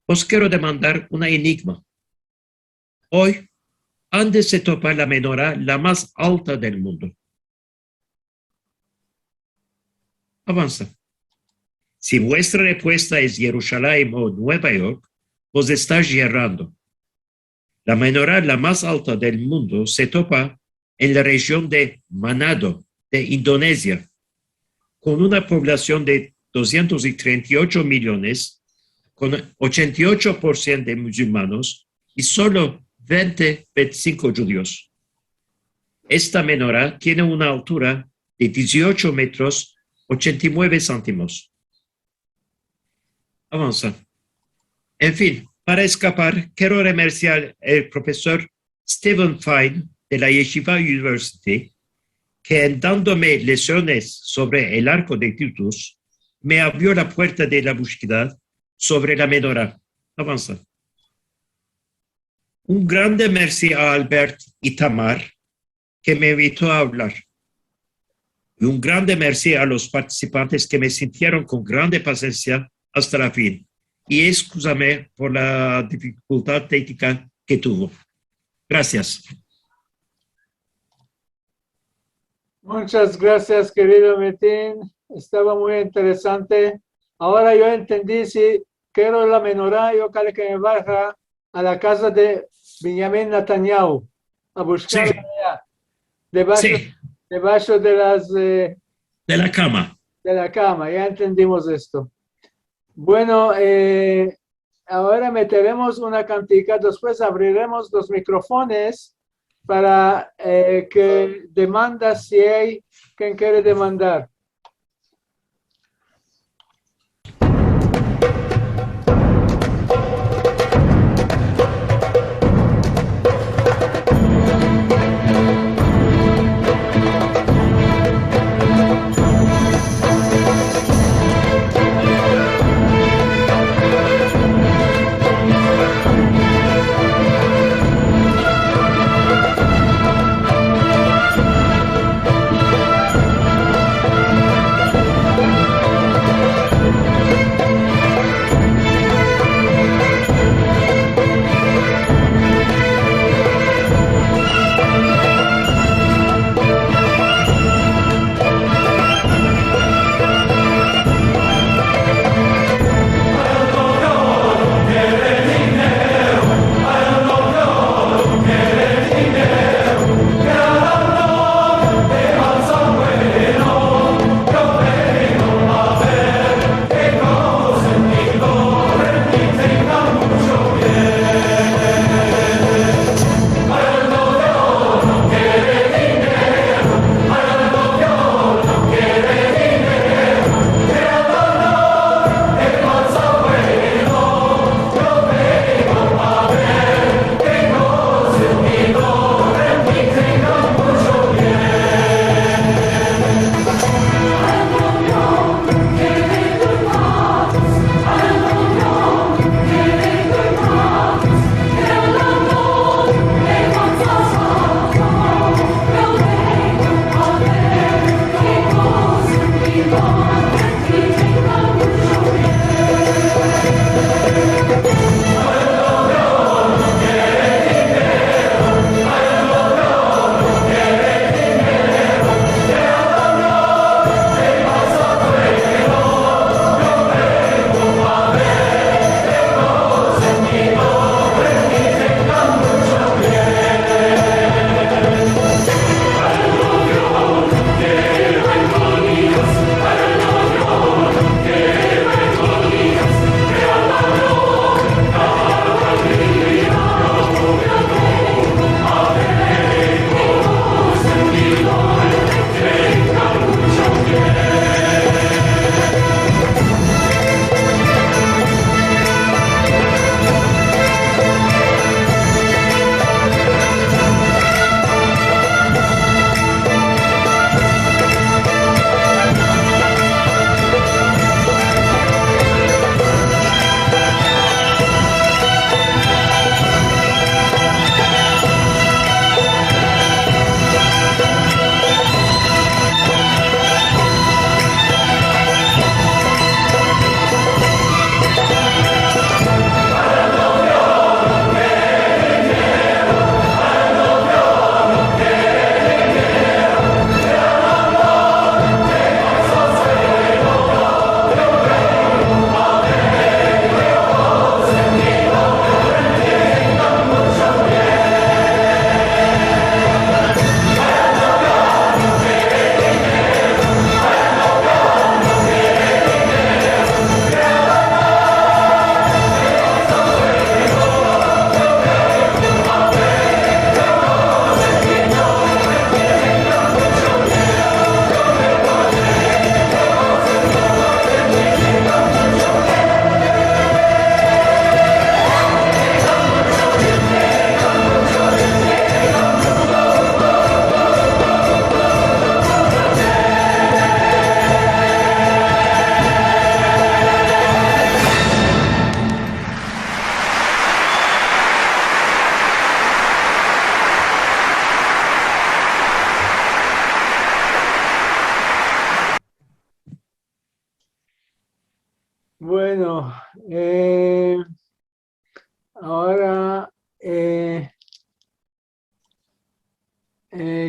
os quiero demandar una enigma. Hoy, ¿dónde se topa la menorá la más alta del mundo? Avanza. Si vuestra respuesta es Jerusalén o Nueva York, os estáis errando. La menorá la más alta del mundo se topa en la región de Manado, de Indonesia, con una población de 238 millones, con 88% de musulmanes y solo 25 judíos. Esta menorá tiene una altura de 18 metros 89 céntimos. Avanza. En fin, para escapar, quiero remerciar al profesor Stephen Fine de la Yeshiva University, que en dándome lecciones sobre el arco de Titus, me abrió la puerta de la búsqueda sobre la menorá. Avanza. Un grande merci a Albert y Tamar, que me invitó a hablar. Y un grande merci a los participantes que me sintieron con grande paciencia hasta la fin. Y excúsame por la dificultad técnica que tuvo. Gracias. Muchas gracias, querido Metin. Estaba muy interesante. Ahora yo entendí, si quiero la menorá, yo quiero que me vaya a la casa de Benjamin Netanyahu a buscar allá, debajo de las... de la cama. De la cama, ya entendimos esto. Bueno, ahora meteremos una cantica, después abriremos los micrófonos para que demanda, si hay quien quiere demandar.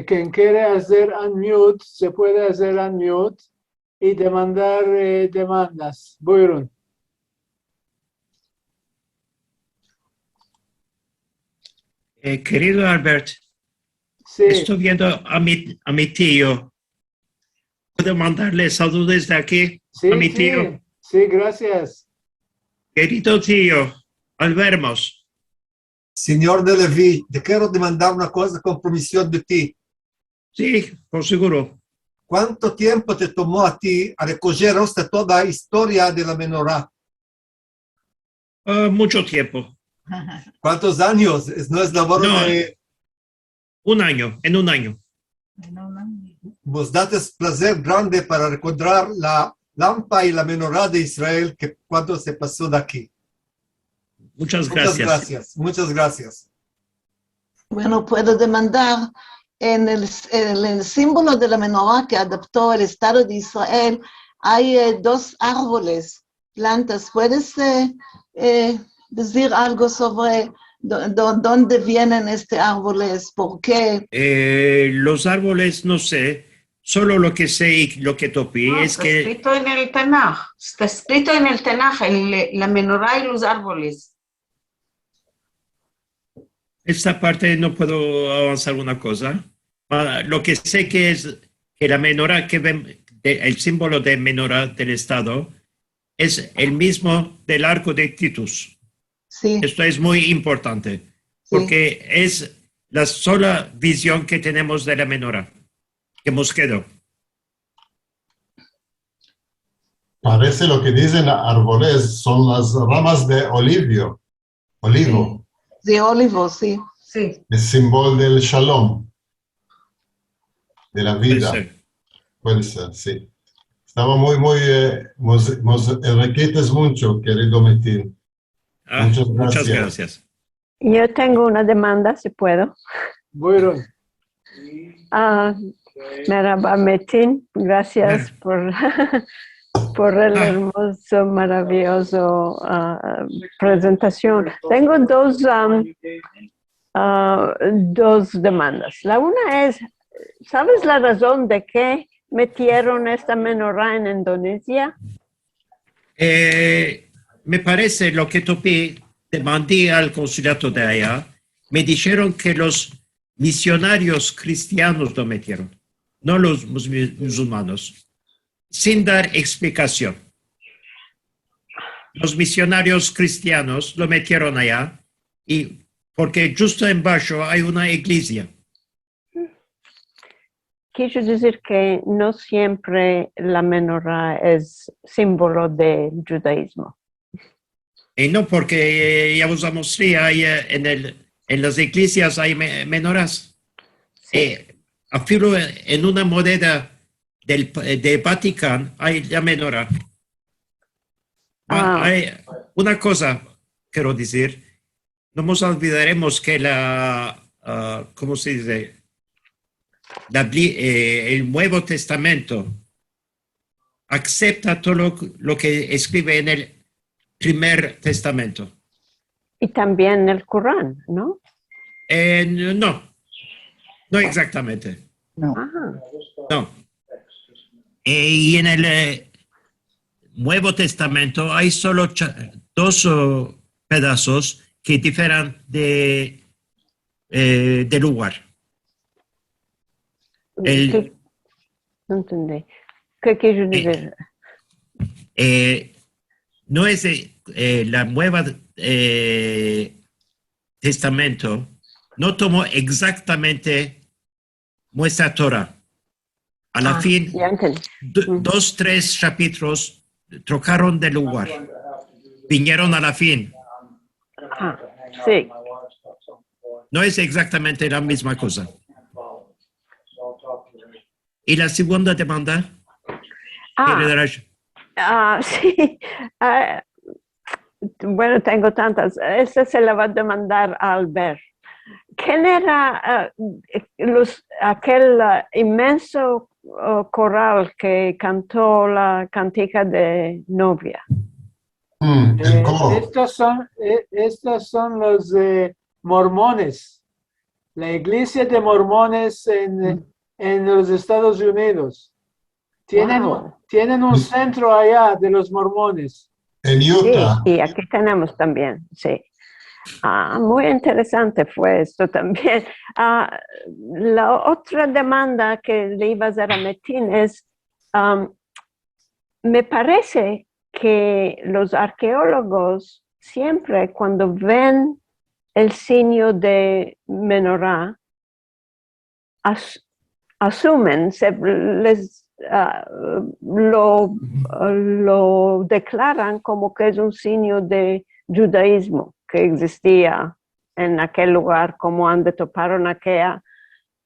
Quien quiere hacer unmute, se puede hacer unmute y demandar demandas. Buyurun. Querido Albert, Sí, estoy viendo a mi tío. ¿Puedo mandarle saludos desde aquí a mi tío? sí, gracias. Querido tío, al vermos. Signor De Levi, te quero demandar una cosa con promisión de ti. Sí, por seguro. ¿Cuánto tiempo te tomó a ti a recoger toda la historia de la menorá? Mucho tiempo. ¿Cuántos años? No es labor No. de... En un año. Vos dates placer grande para recordar la lampa y la menorá de Israel que cuando se pasó de aquí. Muchas Muchas gracias. gracias, muchas gracias. Bueno, puedo demandar en el símbolo de la menorá que adoptó el Estado de Israel, hay dos árboles, plantas. ¿Puedes decir algo sobre dónde vienen estos árboles? ¿Por qué? Los árboles, no sé. Solo lo que sé y lo que topé No, es está que escrito en el Tanaj. Está escrito en el Tanaj, la menorá y los árboles. esta parte no puedo avanzar una cosa. Lo que sé que es que la menorá que ven, el símbolo de menorá del Estado es el mismo del arco de Titus. Sí, Esto es muy importante porque es la sola visión que tenemos de la menorá que Mosquedo. Parece lo que dicen árboles, son las ramas de olivo, de olivo, sí. Sí. el símbolo del shalom, de la Puede vida. ser. Puede ser, sí. Estaba muy, nos enriqueces mucho, querido Metin. Muchas gracias. Yo tengo una demanda, si puedo. Buyurun. Merhaba Metin, gracias por el hermoso, maravilloso presentación. Tengo dos demandas. La una es, ¿sabes la razón de qué metieron esta menorá en Indonesia? Me parece lo que topé, demandé al consulato de allá, me dijeron que los misionarios cristianos lo metieron, no los musulmanes, sin dar explicación. Los misionarios cristianos lo metieron allá y porque justo en bajo hay una iglesia. Quiero decir que no siempre la menorá es símbolo del judaísmo. Y no porque ya os mostré, hay, en las iglesias hay menorás. Sí. Afilo en una moneda del Vaticano hay la menorá. Hay una cosa, quiero decir, no nos olvidaremos que ¿cómo se dice? El Nuevo Testamento acepta todo lo que escribe en el Primer Testamento. Y también el Corán, ¿no? No exactamente. Ajá. No. Y en el Nuevo Testamento hay solo dos pedazos que difieren de lugar. No entendí. ¿Qué quiero decir? No es la Nueva Testamento, no tomó exactamente nuestra Torah. A la fin, Ya entendí. 2-3 capítulos trocaron de lugar. Vinieron a la fin. Sí. No es exactamente la misma cosa. ¿Y la segunda demanda? Sí. Bueno, tengo tantas. Esta se la va a demandar a Albert. ¿Quién era aquel inmenso coral que cantó la cantica de novia? El coro. Estos son los mormones. la iglesia de mormones en los Estados Unidos. Wow. Tienen un centro allá de los mormones. En Sí, Utah. y aquí tenemos también, sí. Muy interesante fue esto también. La otra demanda que le iba a hacer a Metin es, me parece que los arqueólogos siempre cuando ven el signo de menorá, asumen, lo declaran como que es un signo de judaísmo que existía en aquel lugar, como donde toparon aquella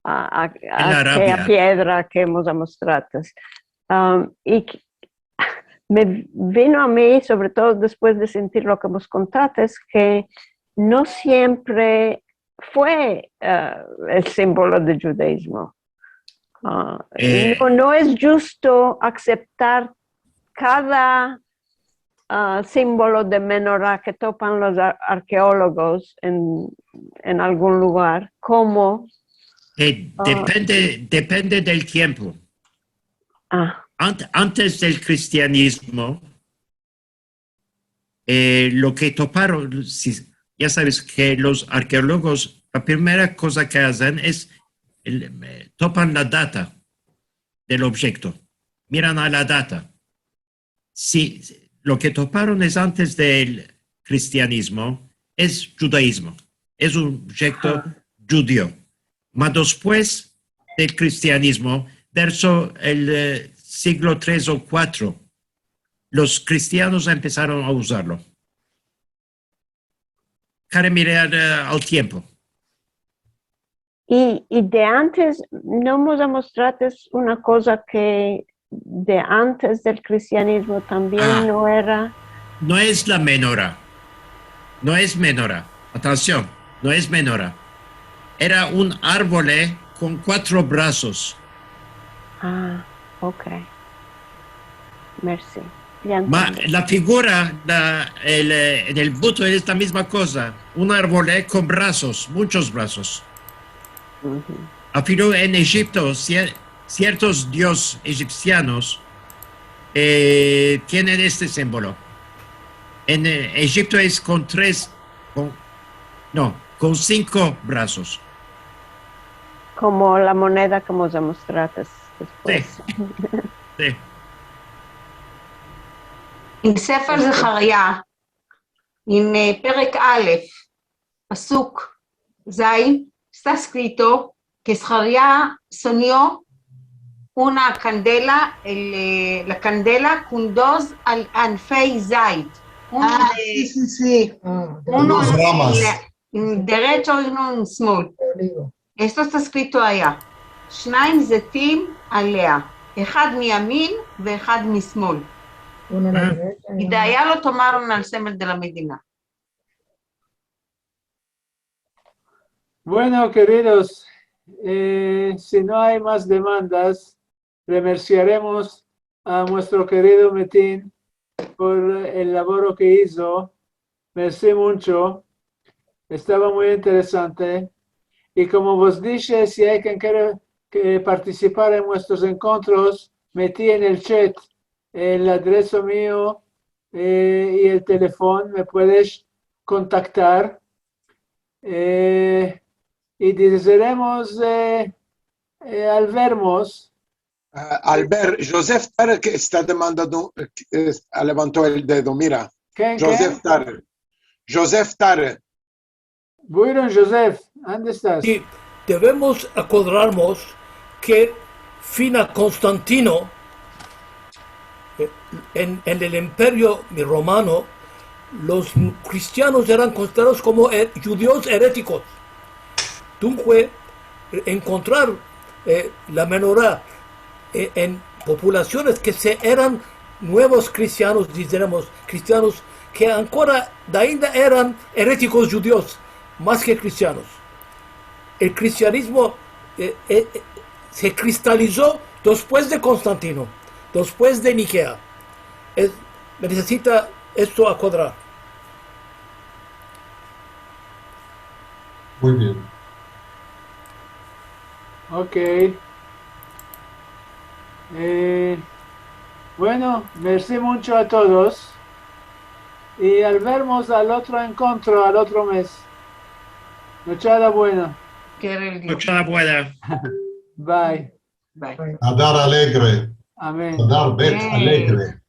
Arabia. piedra que hemos mostrado. Y me vino a mí, sobre todo después de sentir lo que hemos contado, es que no siempre fue el símbolo del judaísmo. No es justo aceptar cada símbolo de menorá que topan los arqueólogos en algún lugar como... Depende del tiempo. Antes del cristianismo, lo que toparon, ya sabes que los arqueólogos, la primera cosa que hacen es topan la data del objeto, miran a la data. Si lo que toparon es antes del cristianismo, es judaísmo, es un objeto judío. Mas después del cristianismo, verso el siglo III o IV, los cristianos empezaron a usarlo. Para mirar al tiempo. Y de antes, no hemos mostrado una cosa que de antes del cristianismo también no era... No es la menorá. No es menorá. Atención, no es menorá. Era un árbol con 4 brazos. Ok. Merci. La figura en el buto es la misma cosa. Un árbol con brazos, muchos brazos. Afirmó en Egipto, ciertos dioses egipcianos tienen este símbolo. En Egipto es con 5 brazos. Como la moneda que hemos mostrado después. Sí. עם ספר זכריה, עם פרק א', פסוק ז', está escrito que Zechariah soñó una candela, la candela con 2 anfei zait. Sí. Uno ramas. derecho y uno en small. Esto está escrito allá. שניים זיתים עליה, אחד מימין ואחד משמאל. Y de allá lo tomaron al semen de la Medina. Bueno, queridos, si no hay más demandas, remerciaremos a nuestro querido Metin por el labor que hizo. Merci mucho. Estaba muy interesante. Y como vos dije, si hay quien quiere participar en nuestros encuentros, metí en el chat el adreso mío y el teléfono, me puedes contactar y desearemos al vernos. Albert, Joseph Tarek está demandando, levantó el dedo, mira. ¿Quién? Joseph Tarek. Bueno, Joseph, ¿dónde estás? Sí, debemos acordarnos que Fina Constantino, en el imperio romano, los cristianos eran considerados como judíos heréticos. Entonces, encontrar la menorá en poblaciones que eran nuevos cristianos, diremos, cristianos que ancora ainda eran heréticos judíos, más que cristianos. El cristianismo se cristalizó después de Constantino, después de Nicea. Necesita esto a cuadrar. Muy bien. Ok. Bueno, merci mucho a todos. Y al vernos al otro encuentro, al otro mes. Nochada buena. Que era el Dios. Mucha buena. Bye. Bye. Adar alegre. Amén. Adar bet Hey. alegre.